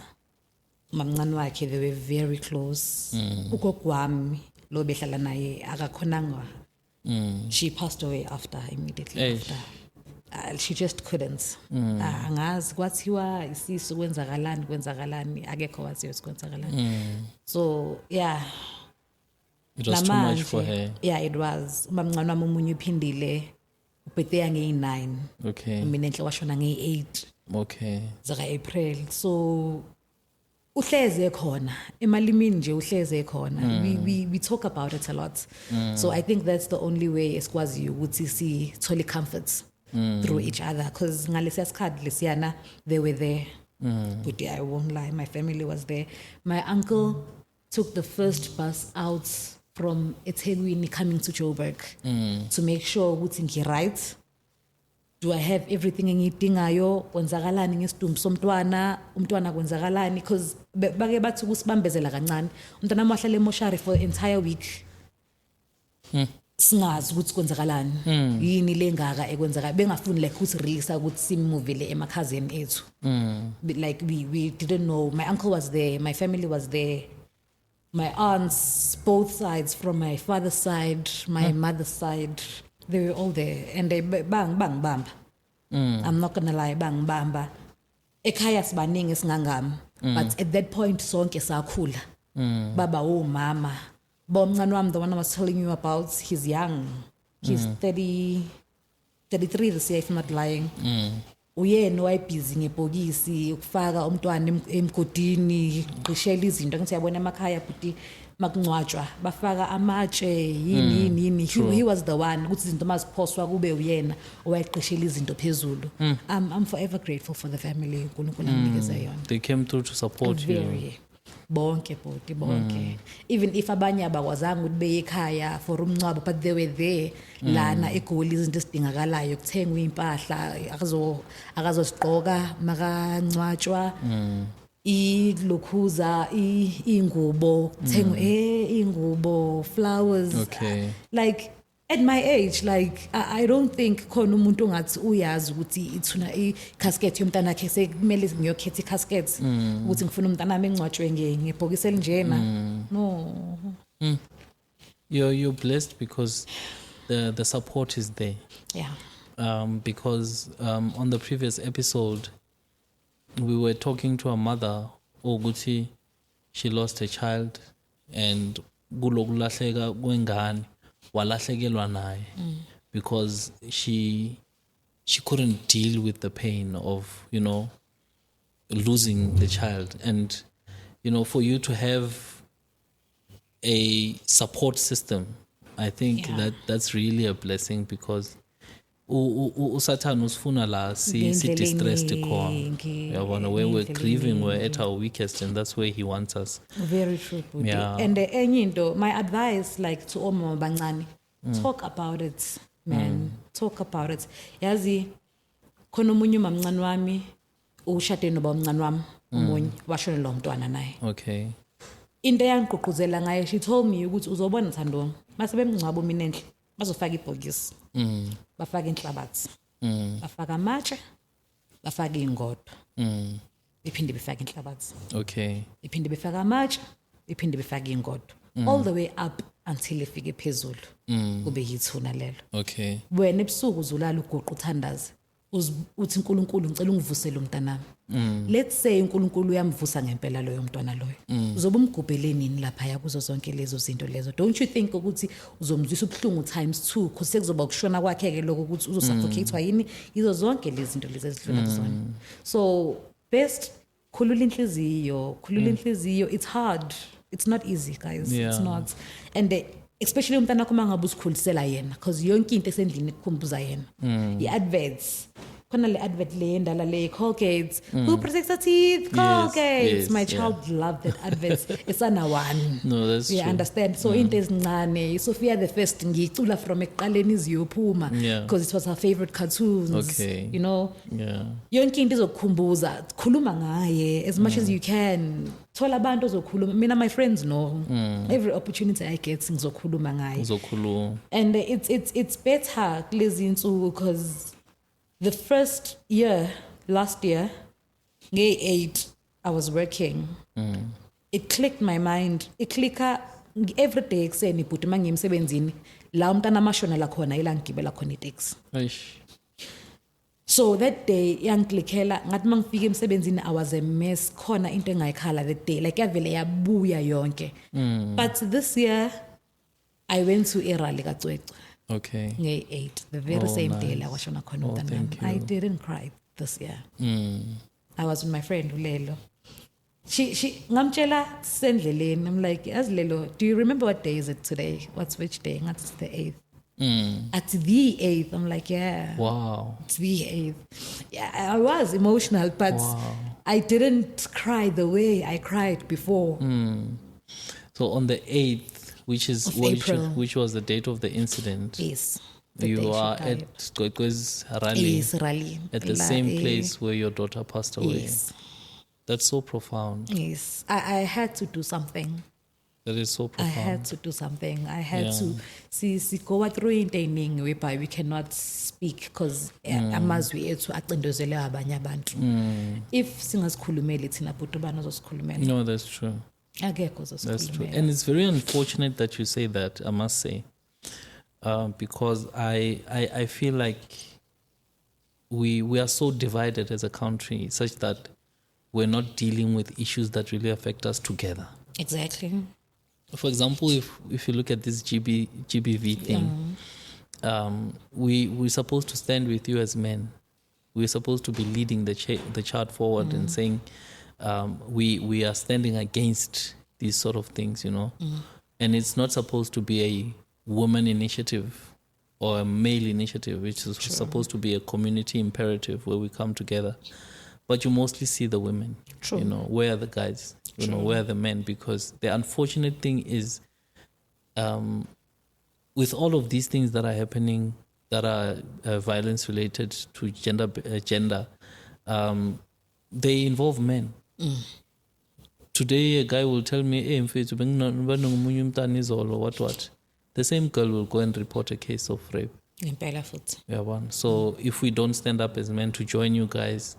Mamncane wakhe, they were very close. Ugogo wami lo behlala naye akakhonanga. She passed away immediately after. She just couldn't. Angazi kwathiwa isisu kwenzakalani akekho waziyo kwenzakalani. So yeah. It was too much for her. Yeah, it was. Mamncane wami omunye uphindile ubirthday yange 9. Okay. Mina enhle washona nge 8. Okay. Zaka April. So uhleze khona emalimini nje uhleze khona. We talk about it a lot. So I think that's the only way esikwazi ukuthi sithole comforts through each other, because ngalesiya sikhathi lesiyana they were there. But I won't lie, my family was there. My uncle took the first bus out from eThekwini coming to Joburg to make sure ukuthi ngi-right. Do I have everything engiyidingayo? Kwenzakalani ngesidumbu somntwana? Umntwana kwenzakalani? Because bake bathi ukusibambezela kancane. Umntwana wami wahlala emoshari for the entire week. Singazi ukuthi kwenzakalani. Yini lengaka ekwenzakala. Bengafuni like ukuthi release ukuthi simuvele emakhazeni ethu. Like we didn't know. My uncle was there, my family was there. My aunts, both sides, from my father's side, my mother's side, they were all there, and they bang bamba. I'm not gonna lie, bang bamba. Ekhaya sibaningi singangami, but at that point sonke sakhula. Baba mama. Bomncane wami, the one I was telling you about, he's young. He's 33 this year, if I'm not lying. Uyena wayebhizi ngebhokisi ukufaka umntwana emgodini, qishela izinto ngithi yabona emakhaya futhi makungcwatshwa bafaka amatshe yini. He was the one ukuthi izinto maziphoswa kube uyena owayeqishela izinto phezulu. I'm forever grateful for the family uNkulunkulu anginikeze yona. They came through to support you. Bonke. Even if abanye abakwazanga ukuthi beye ekhaya for umncwabo, but they were there lana eGoli izinto esidingakalayo kuthengwa impahla akazosiqoka makancwatshwa ilokhuza ingubo kuthengwa ingubo, flowers. Okay. Like at my age, like I don't think khona umuntu ongathi uyazi ukuthi ithuna i-casket yomntana wakhe sekumele ngiyokhetha i-casket ukuthi ngifuna umntana wami engcwatshwe ngebhokisi elinjena. No. You're blessed because the support is there. Yeah. Because on the previous episode we were talking to a mother ukuthi she lost a child and kulokulahleka kwengane walahlekelwa naye because she couldn't deal with the pain of losing the child, and for you to have a support system, I think that's really a blessing, because usathana usifuna la si distressed khona yabona, where we're grieving, we're at our weakest, and that's where he wants us. Very true, Budi. And enye into, my advice like to omama bancane, talk about it, man. Talk about it. Yazi khona umunye mamncane wami ushade noba umncane wami umunye washona lo mntwana naye. Okay. Into eyangigqugquzela ngayo, she told me ukuthi uzobona Thandong mase bemngcwabo mina endle bazofaka ibhokisi, bafaka inhlabathi, bafaka amatshe, bafaka ingodo, iphinde befaka inhlabathi. Okay. Iphinde befaka amatshe, iphinde befaka ingodo, all the way up until ifike phezulu kube yithuna lelo. Okay. Wena ebusuku uzolala ugoqa uthandaze uthi uNkulunkulu ngicela ungivusele umntanami. Let's say uNkulunkulu uyamvusa ngempela loyo mntwana loyo. Uzobe umgubhele nini lapha ya kuzo zonke lezo zinto lezo? Don't you think ukuthi uzomzwisa ubhlungu times 2 because sekuzoba ukushona kwakhe ke lokho ukuthi uzosuffocatewa yini izo zonke lezi zinto lezi ezidlula kuzona. So best khulula inhliziyo. It's hard. It's not easy, guys. Yeah. It's not. And especially umntana wakho mangabe usikhulisela yena because yonke into esendlini kukhumbuza yena. I-adverts. Khona le advert le endala le Colgate. Who protects the teeth? Colgate. Yes, My child loved that advert. Esana one. No, that's true. Understand. So into ezincane. Sophia the First ngicula from ekuqaleni iziyophuma because it was her favorite cartoons. Okay. You know. Yeah. Yonke into izokukhumbuza. Khuluma ngaye as much as you can. Thola abantu ozokhuluma. Mina my friends know. Every opportunity I get ngizokhuluma ngaye. Uzokhuluma. And it's better kulezi insuku because the first year, last year, May 8, I was working. It clicked my mind. It clicka every day ekuseni bhuti manje emsebenzini la umntana amashonela khona ila ngigibela khona itaxi. Eish. So that day yangiklikhela ngathi mangifika emsebenzini I was a mess khona into engayikhala that day like yavele yabuya yonke. But this year I went to Erali kaCwecwe. Okay. Ngay 8, the very same nice. day la washona khona umntana. thank you. I didn't cry this year. I was with my friend Ulelo. She ngamtshela sendleleni. I'm like, as Lelo, do you remember what day is it today? Which day? It's the 8th. At the 8th, I'm like, yeah. Wow. It's the 8th. Yeah, I was emotional, but I didn't cry the way I cried before. So on the 8th, which April. which was the date of the incident, Yes. the day you she are died. at Kwekwe's rally Yes, rally. at the same place where your daughter passed away. Yes. That's so profound. Yes. I had to do something. That is so I profound. had to do something. I had Yeah. to see go through into eningi whereby we cannot speak because amazwi ethu acindezele abanye abantu. If singazikhulumeli thina bhuti bani ozosikhulumela. No, that's true. Akekho That's true. ozosikhulumela. And it's very unfortunate that you say that, I must say. Because I feel like we are so divided as a country such that we're not dealing with issues that really affect us together. Exactly. For example, if you look at this GBV thing, we're supposed to stand with you as men. We're supposed to be leading the chart forward and saying we are standing against these sort of things, you know. And it's not supposed to be a woman initiative or a male initiative, which is supposed to be a community imperative where we come together. But you mostly see the women. True. You know, where are the guys? You know, where are the men? Because the unfortunate thing is, with all of these things that are happening, that are violence related to gender, they involve men. Today, a guy will tell me, "Hey, or what." The same girl will go and report a case of rape. Impela futhi. Yeah, one. So if we don't stand up as men to join you guys,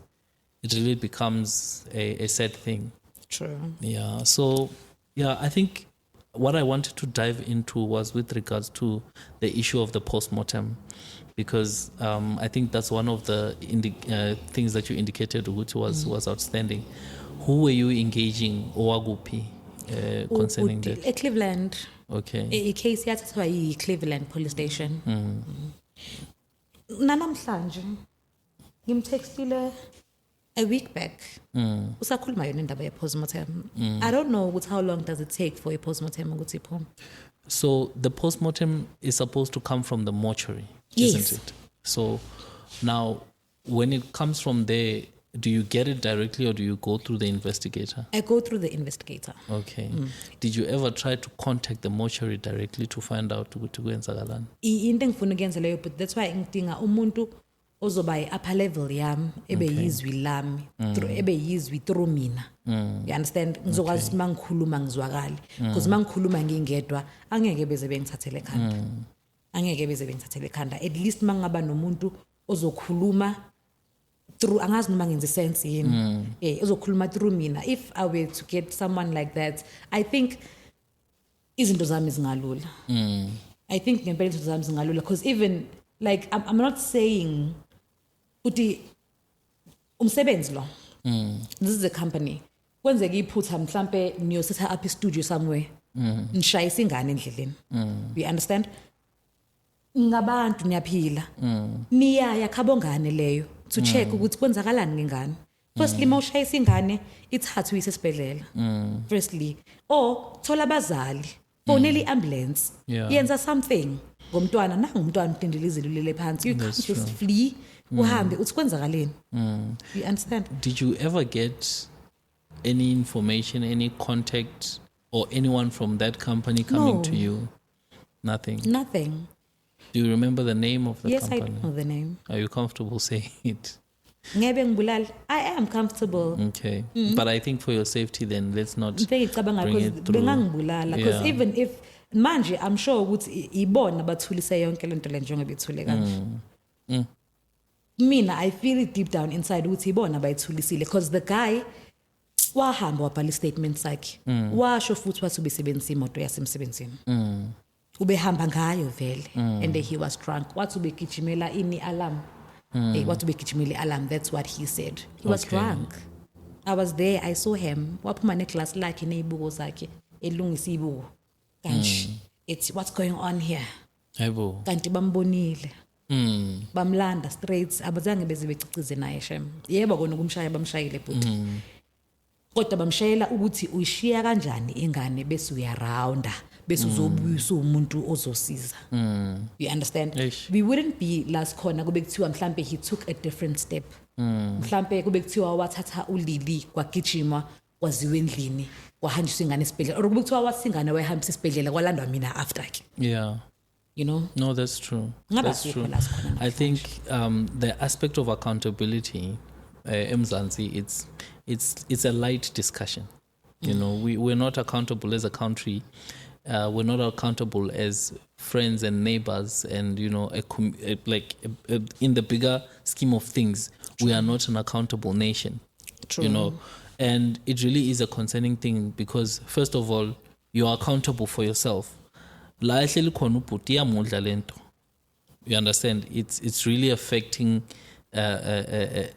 it really becomes a sad thing. True. Yeah. So, yeah, I think what I wanted to dive into was with regards to the issue of the postmortem, because I think that's one of the things that you indicated, which was outstanding. Who were you engaging, Owagupi, concerning that? Cleveland. Okay. I-case yathathwa yi-Cleveland police station. Nanamhlanje ngimtextile a week back. Usakhuluma yona indaba ye-postmortem. I don't know how long does it take for a postmortem ukuthi iphume. So the postmortem is supposed to come from the mortuary, Yes. isn't it? So now, when it comes from there, do you get it directly or do you go through the investigator? I go through the investigator. Okay. Did you ever try to contact the mortuary directly to find out ukuthi kwenzakalani? Into engifuna ukuyenza leyo, but that's why ngidinga umuntu ozoba yi-upper level yami ebe yizwi lami ebe yizwi through mina. You understand? Ngizokwazi ukuthi mangikhuluma ngizwakale because mangikhuluma ngingedwa angeke beze bengithathele ekhanda. Angeke beze bengithathele ekhanda. At least mangaba nomuntu ozokhuluma through angazi noma ngenza sense yini. Ozokhuluma through mina. If I were to get someone like that, I think izinto zami zingalula. I think ngempela izinto zami zingalula because even like I'm not saying uthi umsebenzi lo this is a company kwenzeka iphutha mhlambe niyosetha up studio somewhere nishayisa ingane endleleni you understand ngabantu niyaphila niyaya khabongane leyo to check ukuthi kwenzakalani ngengane firstly mawushayisa ingane ithathu isesibhedlela firstly thola abazali fonela iambulance yenza something ngomntwana nangumntwana umtindile izilulele phansi you can't just flee uhambe uthi kwenzakaleni you understand. Did you ever get any information, any contact or anyone from that company coming to you? Nothing. Do you remember the name of the company? Yes, I know the name. Are you comfortable saying it? I am comfortable. Okay. But I think for your safety then, let's not bring it through. Because even if manje I'm sure ukuthi ibona bathulise yonke lento le njengoba ithule kanje. Mina I feel it deep down inside ukuthi ibona bayithulisile because the guy wahamba wabhala statement sakhe washo futhi wathi ubesebenzisa imoto yasemsebenzini ubehamba ngayo vele and he was drunk wathi ubegijimela ini alarm wathi ubegijimela alarm that's what he said he was drunk. I was there, I saw him waphuma neclass lakhe nezibuko zakhe elungisa ibuko kanje it's what's going on here yebo kanti bambonile bamlanda straight abazange beze becicize naye shem yebo kona ukumshaya bamshayile but kodwa bamshayela ukuthi uyishiya kanjani ingane bese uyarounda bese uzobuyisa umuntu ozosiza you understand. We wouldn't be last khona kube kuthiwa mhlambe he took a different step mhlambe kube kuthiwa wathatha ulili kwagijima kwaziwe endlini kwahanjiswa ingane esibhedlela or kube kuthiwa wasingane wayihambisa esibhedlela kwalandwa mina after ke you know. No, that's true. I think the aspect of accountability eMzansi it's a light discussion. You know, we're not accountable as a country. We're not accountable as friends and neighbors, and you know, in the bigger scheme of things, we are not an accountable nation. True. You know, and it really is a concerning thing because first of all, you are accountable for yourself. You understand? It's really affecting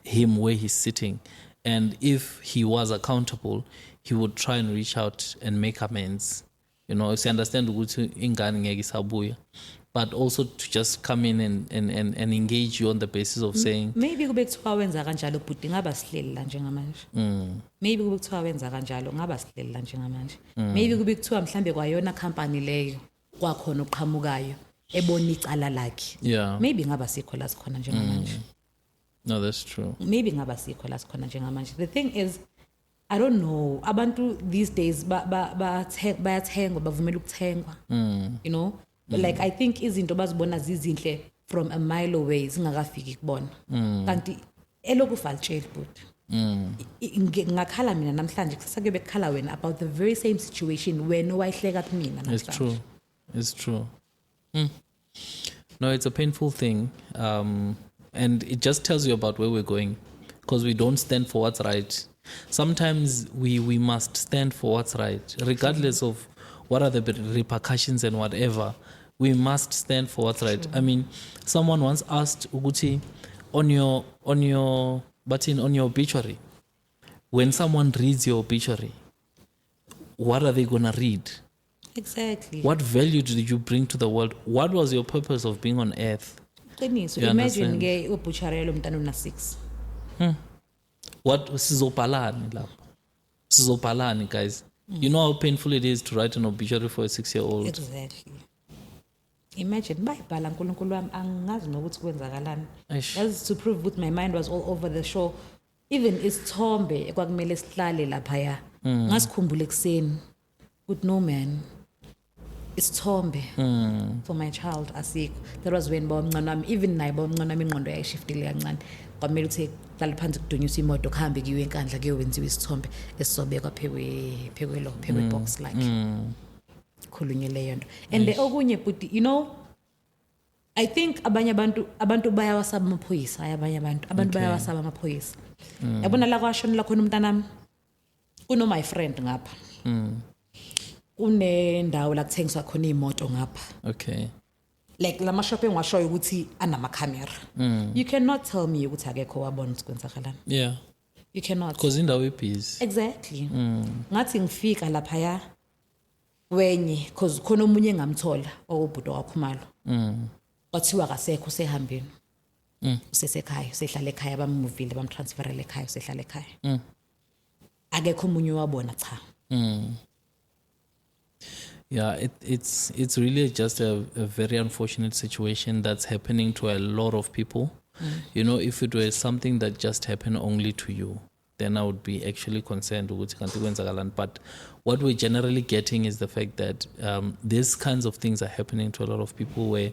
him where he's sitting, and if he was accountable, he would try and reach out and make amends. You know, if you understand, but also to just come in and engage you on the basis of saying maybe kube kuthiwa wenza kanjalo but ngaba sihleli la njengamanje maybe kube kuthiwa wenza kanjalo ngaba sihleli la njengamanje maybe kube kuthiwa mhlambe kwayona company leyo kwakhona uqhamukayo ebona icala lakhe maybe ngaba sikho la sikhona njengamanje. No, that's true. Maybe ngaba sikho la sikhona njengamanje. The thing is I don't know abantu these days bayathengwa bavumela ukuthengwa you know. Like I think izinto bazibona zizinhle from a mile away zingakafiki kubona kanti elokufaltshela but ngakhala mina namhlanje kusasa kube khala wena about the very same situation wena wayihleka kumina namhlanje. It's true. No, it's a painful thing, and it just tells you about where we're going because we don't stand for what's right. Sometimes we must stand for what's right regardless of what are the repercussions and whatever. We must stand for what's right. I mean, someone once asked Uguti on your obituary, when someone reads your obituary, what are they gonna read? Exactly. What value did you bring to the world? What was your purpose of being on earth? So imagine ke obituary lo mntana una 6. What sizopalani lapho? Sizopalani, guys. You know how painful it is to write an obituary for a 6-year-old. Exactly. Imagine bayibhala uNkulunkulu wami angazi nokuthi kwenzakalani. That's to prove that my mind was all over the show. Even isithombe ekwakumele sihlale lapha ya. Ngasikhumbula ekseni. Good no man. Isithombe for my child asikho. That was when bawomncane wami even naye bawomncane wami ingqondo yayishiftile kancane. Kwamele ukuthi hlala phansi kudunyiswa imoto kuhambe kiwe enkandla kuyowenziwa isithombe esisobekwa phekwe box like. Khulunyele yonto and the okunye but you know I think abanye abantu bayawasaba amaphoyisa abanye abantu bayawasaba amaphoyisa yabona la kwashona la khona umntanami kuno my friend ngapha kunendawo la kuthengiswa khona imoto ngapha okay like lama shop engiwashoyo ukuthi anama camera. You cannot tell me ukuthi akekho wabona ukuthi kwenzakalani. Yeah. You cannot. Because indawo ibhizi. Exactly. Ngathi ngifika laphaya wenye because khona omunye engamthola owubhudo kakhumalo. Kwathiwa kasekho sehambeni. Usesekhaya, sehlala ekhaya bamuvile bamtransferele ekhaya, sehlala ekhaya. Akekho omunye wabona cha. Yeah, it's really just a very unfortunate situation that's happening to a lot of people. You know, if it was something that just happened only to you, then I would be actually concerned. But what we're generally getting is the fact that these kinds of things are happening to a lot of people where,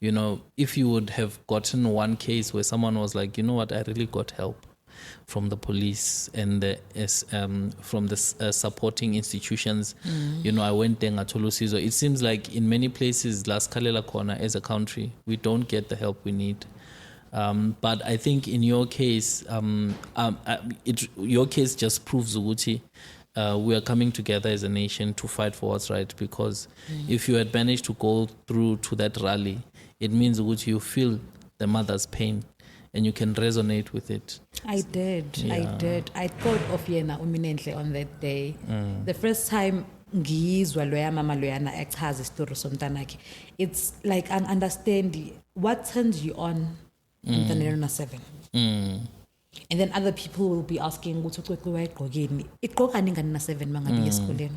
you know, if you would have gotten one case where someone was like, you know what, I really got help from the police and from the supporting institutions. You know, I went there ngathola usizo. It seems like in many places, La Scalela Corner as a country, we don't get the help we need. But I think in your case, your case just proves ukuthi we are coming together as a nation to fight for what's right. Because if you had managed to go through to that rally, it means ukuthi you feel the mother's pain and you can resonate with it. I did. I thought of Yena Uminenhle on that day. The first time ngizwa loya mama loyana echaza isitori somntanakhe, it's like an understanding what turns you on umntana 7. And then other people will be asking ukuthi uCwecwe wayegqokeni. Igqokani ingane na 7 mangabe esikoleni?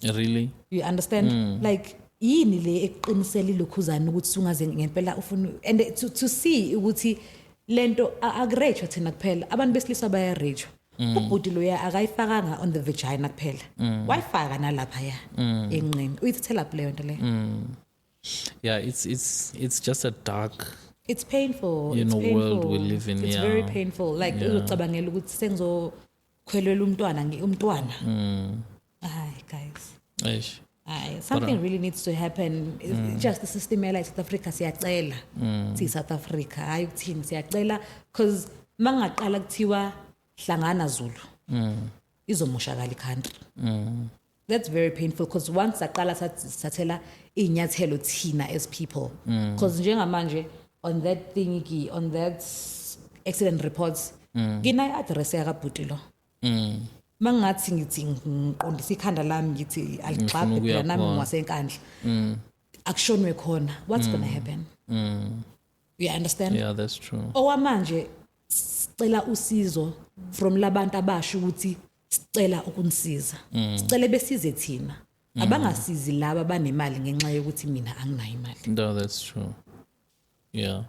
Really? You understand? Like yini le eqinisela ilokhuzana ukuthi ungaze ngempela ufuna and to see ukuthi lento akurecho thina kuphela abantu besilisa bayarecho ubhuti loya akayifakanga on the vagina kuphela wayifaka nalapha ya enqini uyithela leyo nto le. Yeah, it's just a dark, it's painful, you know, world we live in. It's very painful, like uzocabangela ukuthi sengizokhwelela umntwana. Ay guys, Eish. Something really needs to happen. Just the system like South Africa siyacela. South Africa hayi ukuthini siyacela because mangaqala kuthiwa hlangana Zulu. Izomoshakala country. That's very painful because once aqala sathela inyathelo thina as people. Because njengamanje on that thingy, on that accident reports, ngina address yakabhuti lo. Mangathi ngithi ngiqondisa ikhanda lami ngithi aligxabhe phela nami ngwasenkandla akushonwe khona, what's going to happen? You understand? Yeah, that's true. Owamanje sicela usizo from labantu abasho ukuthi sicela ukunisiza, sicela besize thina, abangasizi laba banemali ngenxa yokuthi mina anginayo imali. No, that's true. Yeah.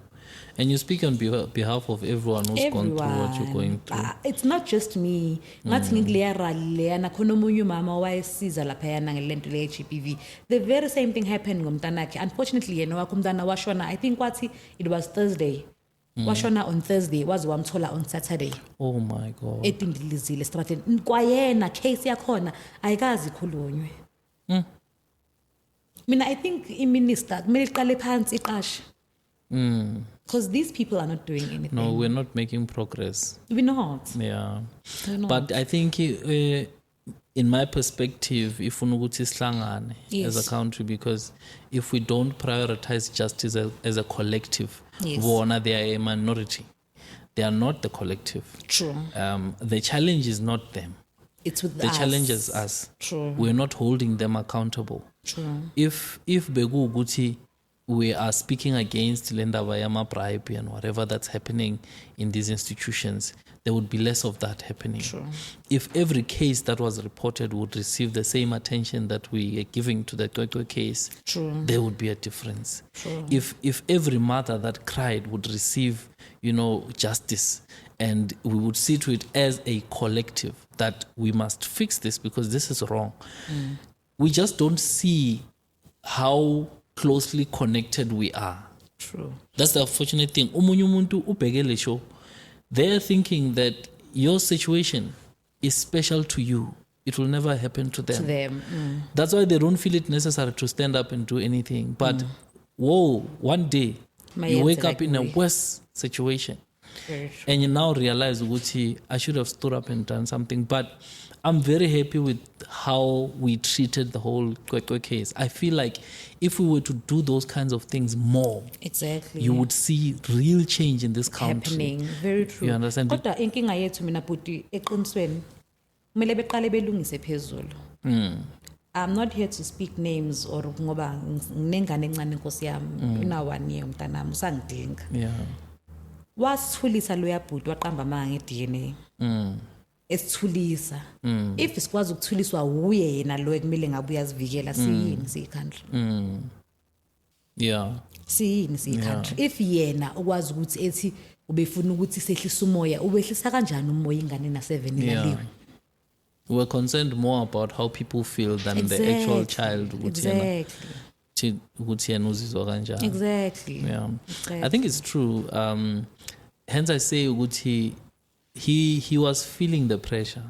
And you speak on behalf of everyone who's gone through what you're going through. It's not just me. Ngathi ngikuleya rally leyana khona omunye umama wayesiza lapha yana ngelento le HPV. The very same thing happened ngomntanakhe. Unfortunately yena wakho umntana washona, I think kwathi it was Thursday. Washona on Thursday, waze wamthola on Saturday. Oh my God. Etindilizile strateni. Kwayena case yakhona ayikazi ikhulunywe. Mina I think iminister kumele iqale phansi iqashe. Because these people are not doing anything. No, we're not making progress. We're not. Yeah. We're not. But I think in my perspective, if unuguthi sihlangane as a country, because if we don't prioritize justice as a collective, bona they are a minority. They are not the collective. True. The challenge is not them. It's with the us. challenge is us. True. We're not holding them accountable. True. If begu ukuthi we are speaking against Lendaba Yama bribe and whatever that's happening in these institutions, there would be less of that happening. True. If every case that was reported would receive the same attention that we are giving to the Kwekwe case, True. there would be a difference. True. If every mother that cried would receive, you know, justice, and we would see to it as a collective that we must fix this because this is wrong. We just don't see how closely connected we are. True. That's the unfortunate thing. Omunye umuntu ubhekele show. They're thinking that your situation is special to you. It will never happen to them. To them. That's why they don't feel it necessary to stand up and do anything. But whoa, one day you wake up in a worse situation. Very true. And you now realize, Uguti, I should have stood up and done something. But I'm very happy with how we treated the whole Kwekwe case. I feel like if we were to do those kinds of things more, exactly, you would see real change in this country. happening. Very true. You understand? Kodwa inkinga yethu mina bhuti eqinisweni kumele beqale belungise phezulu. I'm not here to speak names or ngoba nginengane encane nkosi yami una 1 year umntanami usangidinga. Yeah. Wasithulisa loya bhuti waqamba amanga ngeDNA. Esithulisa. If sikwazi ukuthuliswa uye yena lo ekumele ngabe uyazivikela siyini siyikhandla. Yeah. Siyini siyikhandla. If yena ukwazi ukuthi ethi ubefuna ukuthi sehlisa umoya ubehlisa kanjani umoya ingane na 7 ilaliwe. We're concerned more about how people feel than the actual child. Exactly. Yeah. I think it's true. Hence I say he was feeling the pressure.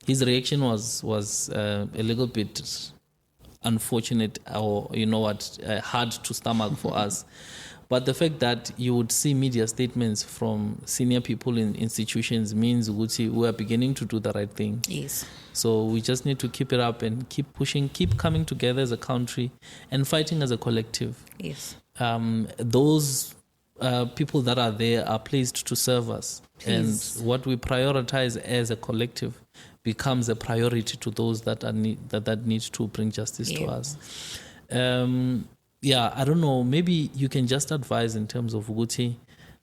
His reaction was a little bit unfortunate, or hard to stomach for us. But the fact that you would see media statements from senior people in institutions means we are beginning to do the right thing. Yes. So we just need to keep it up and keep pushing, keep coming together as a country and fighting as a collective. Yes. Those people that are there are placed to serve us. Please. And what we prioritize as a collective becomes a priority to those that need to bring justice to us. I don't know, maybe you can just advise in terms of ukuthi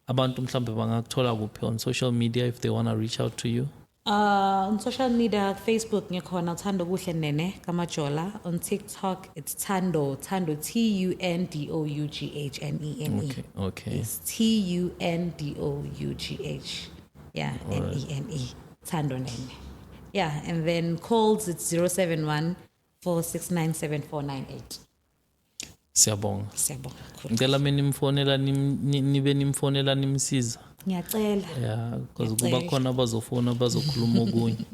abantu mhlambe bangakuthola kuphi on social media if they want to reach out to you. On social media, Facebook ngikhona Thando Kuhle Nene Kamajola. On TikTok it's Thando TUNDOUGHNENE. Okay. It's TUNDOUGH. Yeah, NENE. Thando Nene. Yeah, and then calls it's 071 4697498. Siyabonga. Ngicela mina nimfonela nimsiza. Ngiyacela. Yeah, because kuba khona abazofona bazokhuluma okunye.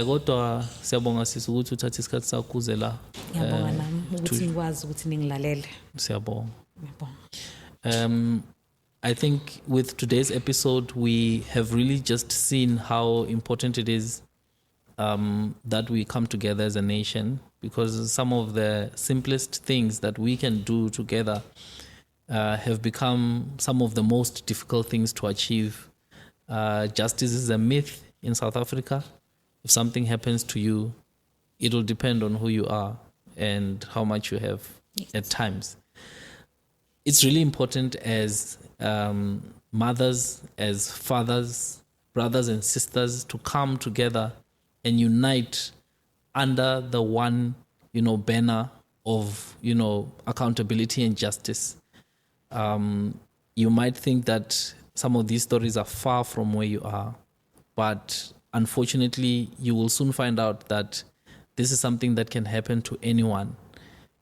Kodwa siyabonga sisi ukuthi uthatha isikhathi sakho kuze la. Ngiyabonga nami ukuthi ngikwazi ukuthi ningilalele. Siyabonga. Ngiyabonga. I think with today's episode we have really just seen how important it is that we come together as a nation, because some of the simplest things that we can do together have become some of the most difficult things to achieve. Justice is a myth in South Africa. If something happens to you, it will depend on who you are and how much you have at times. It's really important as mothers, as fathers, brothers and sisters to come together and unite under the one, banner of, accountability and justice. You might think that some of these stories are far from where you are, but unfortunately, you will soon find out that this is something that can happen to anyone.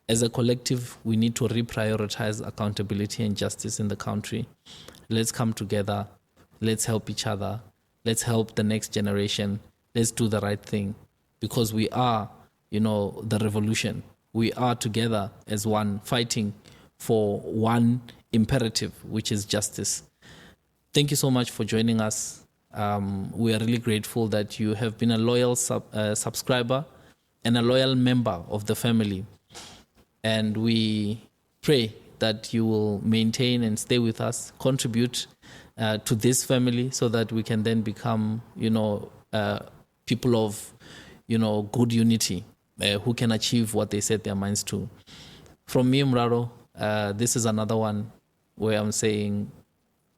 As a collective, we need to reprioritize accountability and justice in the country. Let's come together. Let's help each other. Let's help the next generation. Let's do the right thing, because we are, the revolution. We are together as one, fighting for one imperative, which is justice. Thank you so much for joining us. We are really grateful that you have been a loyal subscriber and a loyal member of the family. And we pray that you will maintain and stay with us, contribute to this family so that we can then become, people of, good unity who can achieve what they set their minds to. From me, Mraro, this is another one where I'm saying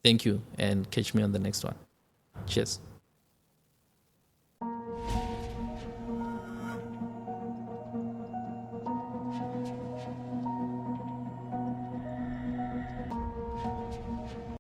thank you and catch me on the next one. Cheers.